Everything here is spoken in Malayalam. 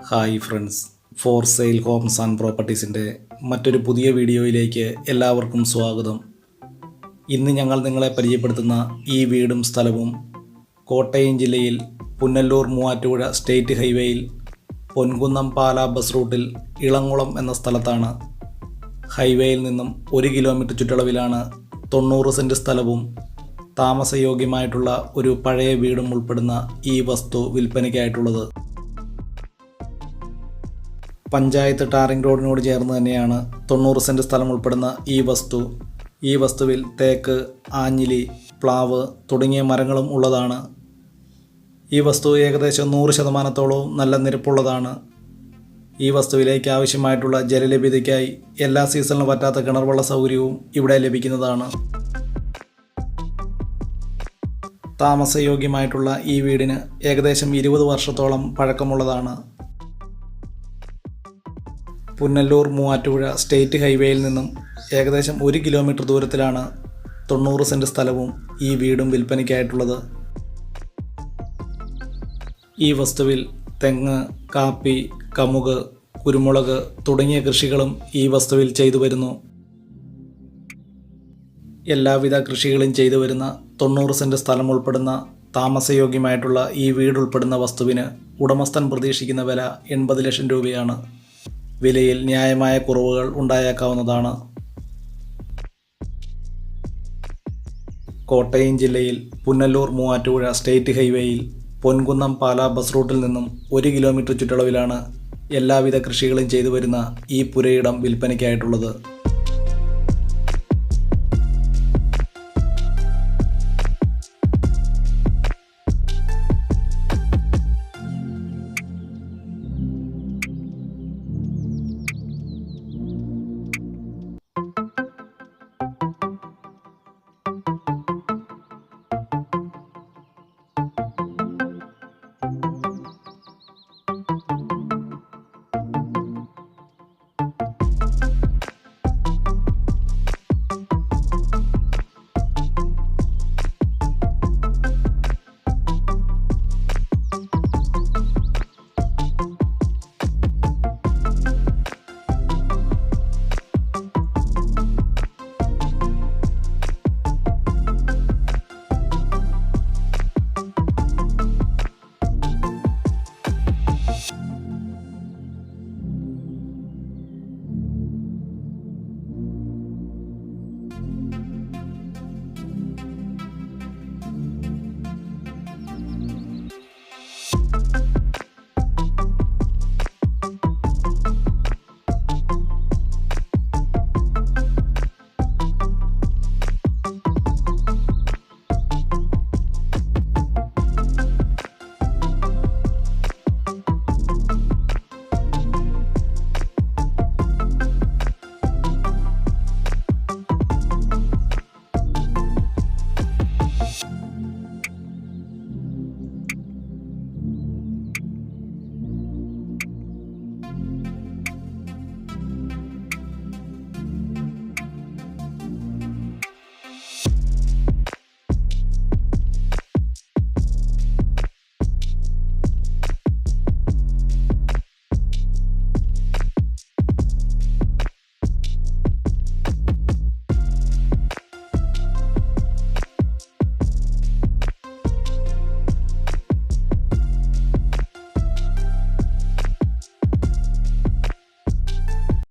Hi friends, for sale homes and പ്രോപ്പർട്ടീസിൻ്റെ മറ്റൊരു പുതിയ വീഡിയോയിലേക്ക് എല്ലാവർക്കും സ്വാഗതം. ഇന്ന് ഞങ്ങൾ നിങ്ങളെ പരിചയപ്പെടുത്തുന്ന ഈ വീടും സ്ഥലവും കോട്ടയം ജില്ലയിൽ പുനലൂർ മൂവാറ്റുപുഴ സ്റ്റേറ്റ് ഹൈവേയിൽ പൊൻകുന്നം പാലാ ബസ് റൂട്ടിൽ ഇളംകുളം എന്ന സ്ഥലത്താണ്. ഹൈവേയിൽ നിന്നും 1 കിലോമീറ്റർ ചുറ്റളവിലാണ് 90 സെൻറ്റ് സ്ഥലവും താമസയോഗ്യമായിട്ടുള്ള ഒരു പഴയ വീടും ഉൾപ്പെടുന്ന ഈ വസ്തു വിൽപ്പനയ്ക്കായിട്ടുള്ളത്. പഞ്ചായത്ത് ടാറിംഗ് റോഡിനോട് ചേർന്ന് തന്നെയാണ് 90 സെൻറ്റ് സ്ഥലം ഉൾപ്പെടുന്ന ഈ വസ്തുവിൽ തേക്ക്, ആഞ്ഞിലി, പ്ലാവ് തുടങ്ങിയ മരങ്ങളും ഉള്ളതാണ്. ഈ വസ്തു ഏകദേശം 100% നല്ല നിരപ്പുള്ളതാണ്. ഈ വസ്തുവിലേക്ക് ആവശ്യമായിട്ടുള്ള ജലലഭ്യതയ്ക്കായി എല്ലാ സീസണിലും പറ്റാത്ത കിണർവെള്ള സൗകര്യവും ഇവിടെ ലഭിക്കുന്നതാണ്. താമസയോഗ്യമായിട്ടുള്ള ഈ വീടിന് ഏകദേശം 20 വർഷത്തോളം പഴക്കമുള്ളതാണ്. പുനലൂർ മൂവാറ്റുപുഴ സ്റ്റേറ്റ് ഹൈവേയിൽ നിന്നും ഏകദേശം 1 കിലോമീറ്റർ ദൂരത്തിലാണ് 90 സെൻറ്റ് സ്ഥലവും ഈ വീടും വിൽപ്പനയ്ക്കായിട്ടുള്ളത്. ഈ വസ്തുവിൽ തെങ്ങ്, കാപ്പി, കമുക്, കുരുമുളക് തുടങ്ങിയ കൃഷികളും ഈ വസ്തുവിൽ ചെയ്തു വരുന്നു. എല്ലാവിധ കൃഷികളും ചെയ്തു വരുന്ന 90 സെൻറ്റ് സ്ഥലം ഉൾപ്പെടുന്ന താമസയോഗ്യമായിട്ടുള്ള ഈ വീടുൾപ്പെടുന്ന വസ്തുവിന് ഉടമസ്ഥൻ പ്രതീക്ഷിക്കുന്ന വില 80 ലക്ഷം രൂപയാണ്. വിലയിൽ ന്യായമായ കുറവുകൾ ഉണ്ടായേക്കാവുന്നതാണ്. കോട്ടയം ജില്ലയിൽ പുനലൂർ മൂവാറ്റുപുഴ സ്റ്റേറ്റ് ഹൈവേയിൽ പൊൻകുന്നം പാലാ ബസ് റൂട്ടിൽ നിന്നും 1 കിലോമീറ്റർ ചുറ്റളവിലാണ് എല്ലാവിധ കൃഷികളും ചെയ്തു വരുന്ന ഈ പുരയിടം വിൽപ്പനയ്ക്കായിട്ടുള്ളത്.